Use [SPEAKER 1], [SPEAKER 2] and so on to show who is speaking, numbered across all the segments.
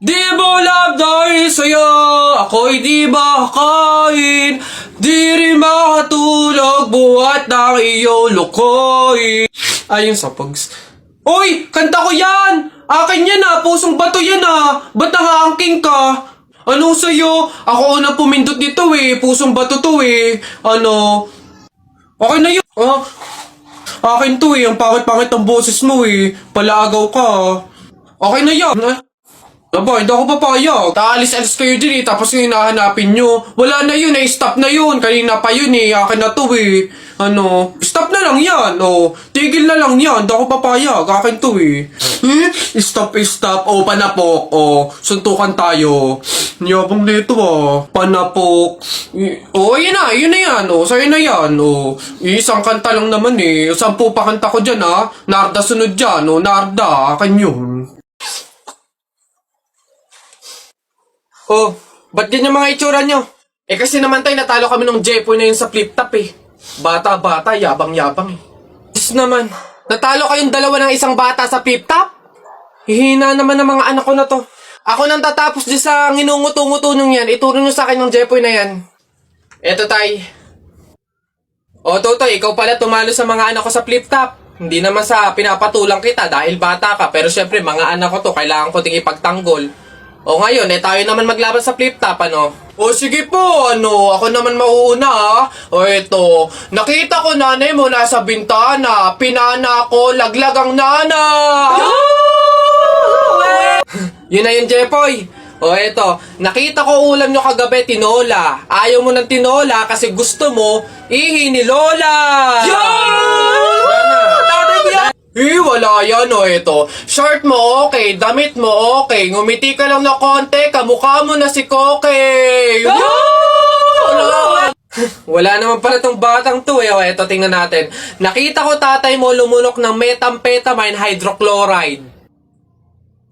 [SPEAKER 1] Di mo love dahil sa'yo, ako'y di makakain. Di rin makatulog, buhat ng iyong lukoy. Ayun sa pags. Uy! Kanta ko yan! Akin yan ah! Pusong bato yan ah! Ba't nakaangking ka? Ano sa'yo? Ako unang pumindot dito eh. Pusong bato to eh. Ano? Okay na yun. Ah, akin to eh. Ang pangit-pangit ng boses mo eh. Palaagaw ka ah. Okay na yan. Aba, hindi ako papayag. Taalis-alis kayo din eh, tapos yung hinahanapin nyo. Wala na yun eh, stop na yun. Kanina pa yun eh, akin na to eh. Ano, stop na lang yan, oh. Tigil na lang yan, hindi ako papayag. Akin to eh. Stop, oh, panapok, oh. Suntukan tayo. Yabang dito ah. Panapok. Oh, yun na yan, oh. Sa'yo na yan, oh. Isang kanta lang naman eh. 10 pa kanta ko dyan ah. Narda sunod dyan, oh. Narda, akin yun. Oh, ba't ganyan mga itsura nyo? Eh kasi naman tayo natalo kami ng Jepoy na yun sa flip top eh. Bata-bata, yabang-yabang eh. Diyos naman, natalo kayong dalawa ng isang bata sa flip top? Hihina naman ng mga anak ko na to. Ako nang tatapos dyan sa nginunguto-nguto nyo yan, ituro nyo sa akin ng Jepoy na yan. Eto tay. O Totoy, ikaw pala tumalo sa mga anak ko sa flip top. Hindi naman sa pinapatulang kita dahil bata ka, pero syempre mga anak ko to, kailangan ko ting ipagtanggol. O ngayon, tayo naman maglaban sa flip top, ano? O sige po, ano, ako naman mauuna, ha? O eto, nakita ko nanay mo nasa bintana, pinana ko, laglag ang nana! Yun na yun, Jepoy. O eto, nakita ko ulam nyo kagabi, tinola. Ayaw mo ng tinola kasi gusto mo, ihi ni Lola! Wala yan o ito. Shirt mo okay, damit mo okay, ngumiti ka lang na konti, kamukha mo na si Koke. Wala naman pala tong batang to eh. O ito, tingnan natin. Nakita ko tatay mo lumunok ng methamphetamine hydrochloride.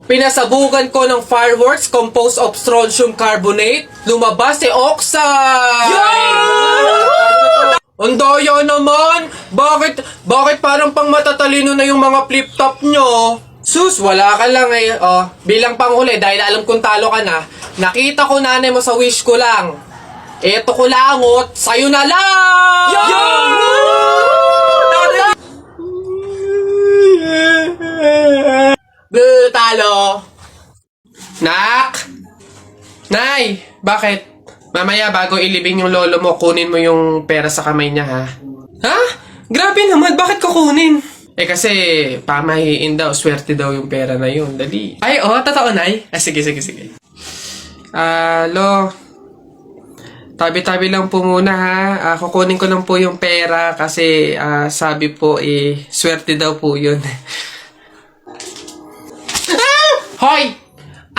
[SPEAKER 1] Pinasabugan ko ng fireworks composed of strontium carbonate. Lumabas si oxide! Ang daya naman! Bakit parang pang matatalino na yung mga flip-top nyo? Sus, wala ka lang eh. Oh, bilang panghuli, dahil alam kong talo ka na, nakita ko nanay mo sa wish ko lang. Eto ko langot, sa'yo na lang! Talo! Nak! Nay! Bakit? Mamaya bago ilibing yung lolo mo, kunin mo yung pera sa kamay niya, ha? Ha? Grabe naman, bakit kukunin? Eh kasi, pamahiin daw, swerte daw yung pera na yun. Dali. Ay, oh, totoo, Nay? Ah, sige. Lo, tabi-tabi lang po muna, ha? Kukunin ko lang po yung pera kasi sabi po, swerte daw po yun. Hoy!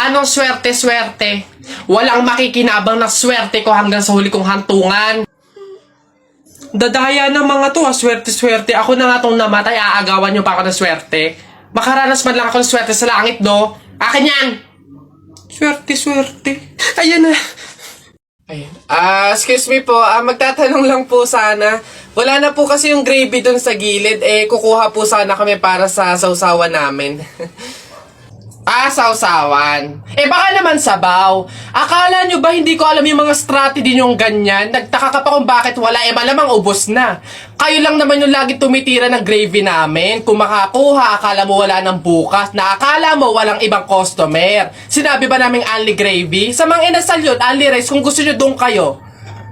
[SPEAKER 1] Anong swerte-swerte? Walang makikinabang na swerte ko hanggang sa huli kong hantungan. Dadaya ng mga to, swerte-swerte. Ako na nga tong namatay, aagawan nyo pa ako ng swerte. Makaranas man lang ako ng swerte sa langit, do. Akin yan! Swerte-swerte. Ayan na. Ayan. Excuse me po, magtatanong lang po sana. Wala na po kasi yung gravy dun sa gilid. Kukuha po sana kami para sa sausawan namin. Sausawan. Baka naman sabaw. Akala nyo ba hindi ko alam yung mga strategy nyong ganyan? Nagtaka ka pa kung bakit wala, malamang ubos na. Kayo lang naman yung lagi tumitira ng gravy namin. Kung makakuha, akala mo wala ng bukas, na akala mo walang ibang customer. Sinabi ba naming only gravy? Sa mga inasal yun, only rice, kung gusto nyo doon kayo.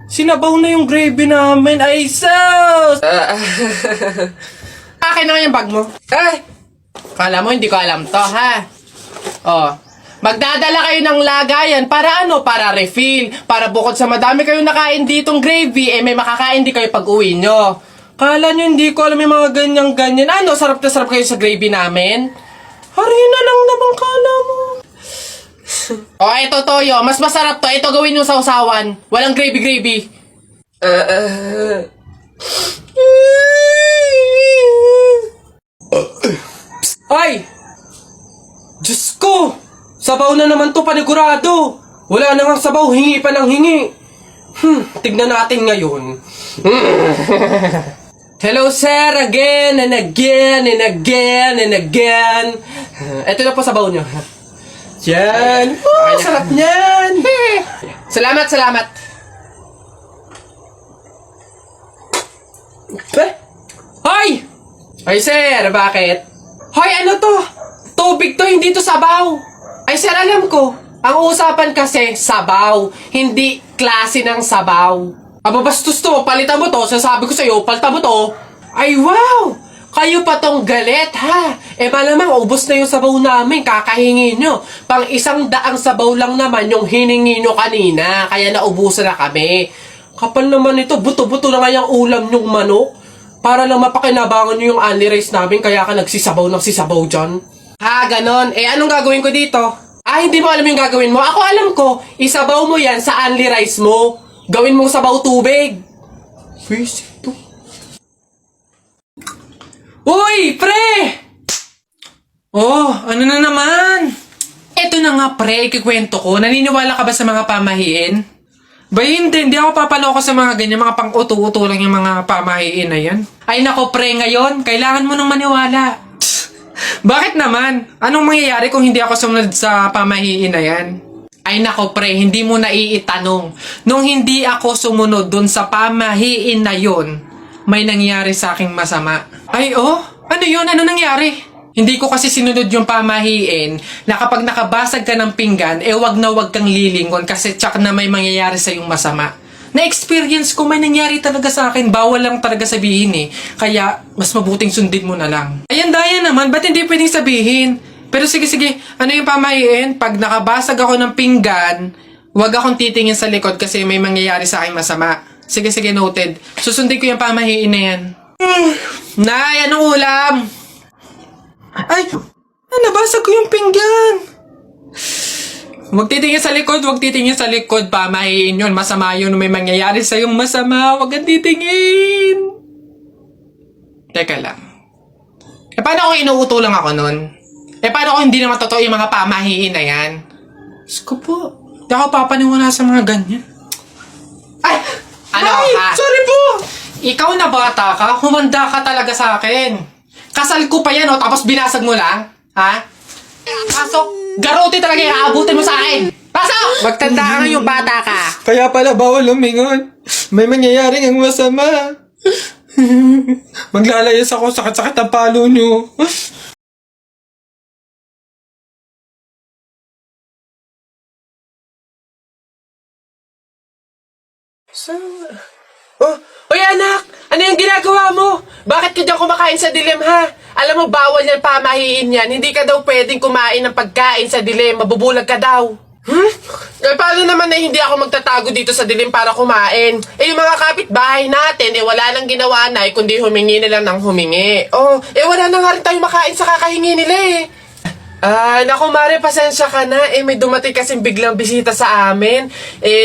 [SPEAKER 1] Sinabaw na yung gravy namin. Ay, sus! Akin na nga yung bag mo. Kala mo hindi ko alam to, ha? Oh, magdadala kayo ng lagayan para ano? Para refill. Para bukod sa madami kayong nakain ditong gravy, may makakain di kayo pag uwi nyo. Kala nyo hindi ko alam yung mga ganyan-ganyan. Ano, sarap na sarap kayo sa gravy namin? Harina lang naman kala mo. Eto Toyo, mas masarap to. Ito gawin nyo sa usawan. Walang gravy-gravy. Ay! Diyos ko! Sabaw na naman to, panigurado! Wala na nga sabaw, hingi pa ng hingi. Tignan natin ngayon. Hello sir, again and again and again and again. Ito na po sabaw nyo. Yan. Oh, sarap niyan.
[SPEAKER 2] Salamat, salamat.
[SPEAKER 1] Eh?
[SPEAKER 2] Hoy! Hoy, sir, bakit? Hoy, ano to? Tubig to, hindi to sabaw. Ay, sir, alam ko. Ang usapan kasi, sabaw. Hindi klase ng sabaw. Aba, bastos to. Palitan mo to. Sasabi ko sa'yo, palitan mo to. Ay, wow! Kayo pa tong galit, ha? Eh, malamang, ubos na yung sabaw namin. Kakahingi nyo. Pang 100 sabaw lang naman yung hiningi nyo kanina. Kaya naubusan na kami. Kapal naman ito. Buto-buto na nga yung ulam nyong manok. Para lang mapakinabangan nyo yung only rice namin. Kaya ka nagsisabaw ng sisabaw dyan. Ha, ganon. Eh, anong gagawin ko dito? Ah, hindi mo alam yung gagawin mo? Ako alam ko. Isabaw mo yan sa only rice mo. Gawin mong sabaw tubig.
[SPEAKER 1] Basic to.
[SPEAKER 2] Uy, pre!
[SPEAKER 3] Oh, ano na naman? Eto na nga pre, ikikwento ko. Naniniwala ka ba sa mga pamahiin? Ba hindi ako papaloko sa mga ganyan, mga pang-uto-uto lang yung mga pamahiin na yan. Ay nako pre, ngayon, kailangan mo nang maniwala. Bakit naman? Anong mangyayari kung hindi ako sumunod sa pamahiin na yan? Ay nako pre, hindi mo naiitanong. Nung hindi ako sumunod dun sa pamahiin na yun, may nangyari sa aking masama. Ay oh, ano yun? Ano nangyari? Hindi ko kasi sinunod yung pamahiin na kapag nakabasag ka ng pinggan, eh wag na wag kang lilingon kasi tsak na may mangyayari sa yung masama. Na-experience ko, may nangyari talaga sa akin. Bawal lang talaga sabihin eh. Kaya, mas mabuting sundin mo na lang. Ayan, daya naman. Ba't hindi pwedeng sabihin? Pero sige, ano yung pamahiin? Pag nakabasag ako ng pinggan, wag akong titingin sa likod kasi may mangyayari sa akin masama. Sige, noted. Susundin ko yung pamahiin na yan. Nay, anong ulam? Ay, nabasag ko yung pinggan. Huwag titingin sa likod, pamahiin yun. Masama yun, may mangyayari sa yung masama. Huwag kang titingin. Teka lang. Eh, paano kung inuuto lang ako nun? Eh, paano kung hindi naman totoo yung mga pamahiin na yan? Diyos ko po, hindi ako papaniwala sa mga ganyan. Ay! Ano
[SPEAKER 1] Ay,
[SPEAKER 3] ka?
[SPEAKER 1] sorry po.
[SPEAKER 3] Ikaw na bata ka, humanda ka talaga sa akin. Kasal ko pa yan, tapos binasag mo lang? Ha? Pasok! Garote talaga yung aabutin mo sa akin! Pasok!
[SPEAKER 2] Magtanda ka ngayong bata ka.
[SPEAKER 1] Kaya pala bawal lumingon. May mangyayaring ang masama. Maglalayas ako, sakit-sakit ang palo nyo.
[SPEAKER 2] Oh, Uy anak! Ano yung ginagawa mo? Bakit ka dyan kumakain sa dilim ha? Alam mo, bawal yan pamahiin yan. Hindi ka daw pwedeng kumain ng pagkain sa dilim. Mabubulag ka daw. Eh, paano naman na hindi ako magtatago dito sa dilim para kumain? Eh, yung mga kapitbahay natin, wala nang ginawa na, kundi humingi na lang ng humingi. Oh, wala na nga rin tayo makain sa kakahingi nila eh. Naku Mare, pasensya ka na. May dumating kasing biglang bisita sa amin.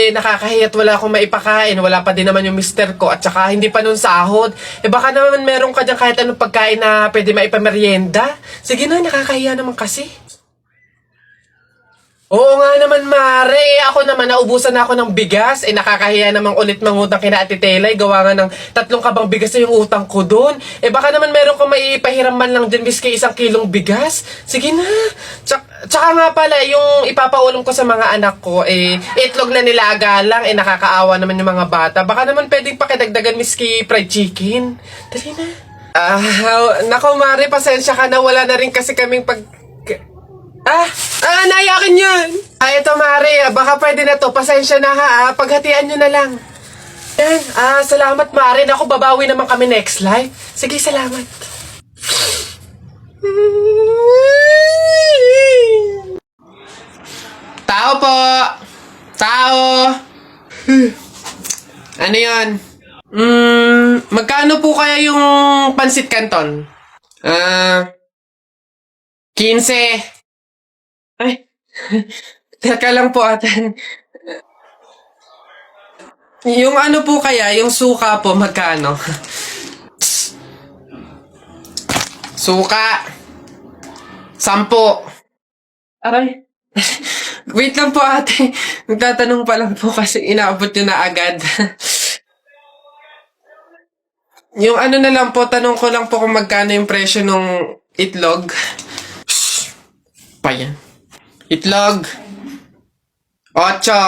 [SPEAKER 2] Nakakahiyat wala akong maipakain. Wala pa din naman yung mister ko. At saka hindi pa nun sahod. Baka naman meron ka dyan kahit anong pagkain na pwede maipameryenda. Sige na, nakakahiya naman kasi. Oo nga naman, Mare. Ako naman, naubusan na ako ng bigas. Nakakahiya namang ulit mangutang kina Ate Telay. Gawa nga ng 3 kabang bigas na yung utang ko doon. Baka naman meron kang maipahiram man lang dyan, miski 1 kilong bigas. Sige na. Tsaka nga pala, yung ipapaulam ko sa mga anak ko, itlog na nilaga lang. Nakakaawa naman yung mga bata. Baka naman pwedeng pakidagdagan, miski fried chicken. Dali na. Nako, Mare, pasensya ka na. Wala na rin kasi kaming nayakin yan. Ito Mare, baka pwede na to. Pasensya na ha. Paghatian nyo na lang. Yan. Salamat Mare. Naku, babawi naman kami next live. Sige, salamat. Tao po. Tao. Ano yan? Magkano po kaya yung pansit canton? 15. Ay, teka lang po atan. Yung ano po kaya, yung suka po, magkano? Suka. 10. Aray. Wait lang po ate. Nagtatanong pa lang po kasi inaabot nyo na agad. Yung ano na lang po, tanong ko lang po kung magkano yung presyo ng itlog. Pa yan.
[SPEAKER 1] Itlog. Otso.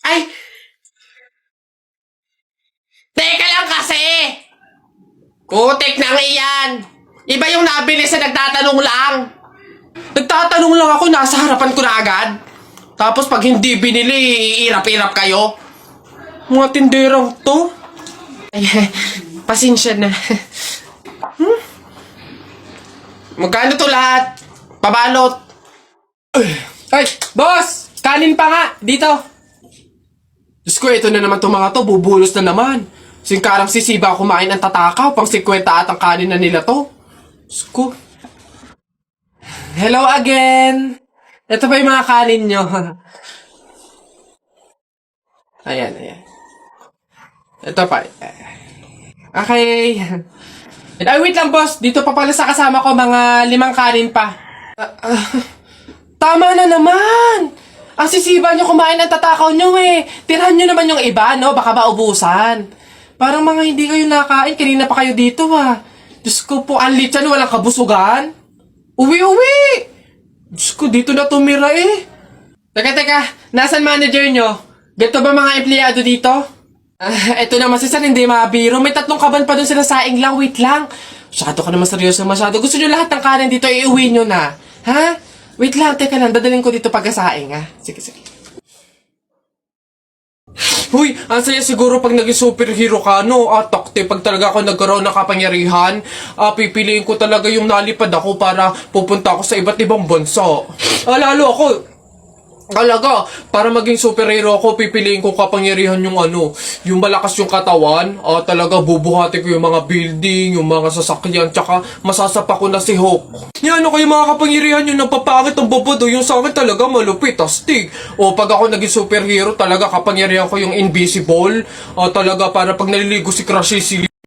[SPEAKER 2] Ay! Teka lang kasi! Putik nang iyan! Iba yung nabili sa nagtatanong lang!
[SPEAKER 1] Nagtatanong lang ako, nasa harapan ko na agad. Tapos pag hindi binili, iirap-irap kayo. Mga tinderang to.
[SPEAKER 2] Ay, pasensya na.
[SPEAKER 1] Magkano to lahat? Pabalot.
[SPEAKER 2] Ay, boss! Kanin pa nga! Dito!
[SPEAKER 1] Diyos ko, ito na naman itong mga to. Bubulos na naman. Singkarang sisiba kumain ang tatakaw. Pang 50 at ang kanin na nila to. Diyos ko.
[SPEAKER 2] Hello again! Ito ba yung mga kanin nyo? Ayan, ayan. Ito pa. Okay. Ay, wait lang, boss. Dito pa pala sa kasama ko, mga 5 kanin pa. Tama na naman! Ang sisiba nyo kumain ng tatakaw nyo eh. Tirahan nyo naman yung iba, no? Baka maubusan. Parang mga hindi kayo nakain. Kanina pa kayo dito, ha. Diyos ko po, ang litsan, walang kabusugan. Uwi! Diyos ko, dito na tumira eh. Teka. Nasaan manager nyo? Ganito ba mga empleyado dito? Eto naman si Sir, hindi mabiro. May 3 kaban pa dun sila saing lang. Wait lang. Masyado ka naman seryoso masyado. Gusto nyo lahat ng kanin dito, iuwi nyo na. Ha? Wait lang, teka lang. Dadalhin ko dito pagkasaing, ha? Sige.
[SPEAKER 1] Huy, ang saya siguro pag naging superhero ka, no? Takte, pag talaga ako nagkaroon ng kapangyarihan, pipiliin ko talaga yung nalipad ako para pupunta ako sa iba't ibang bansa. Lalo ako, talaga, para maging superhero ako, pipiliin ko kapangyarihan yung yung malakas yung katawan, talaga bubuhati ko yung mga building, yung mga sasakyan, tsaka masasapa ko na si Hulk. Yan, kayo mga kapangyarihan yung napapangit ang babado, yung sa akin talaga malupit, astig. O pag ako naging superhero, talaga kapangyarihan ko yung invisible, talaga para pag naliligo si Crush si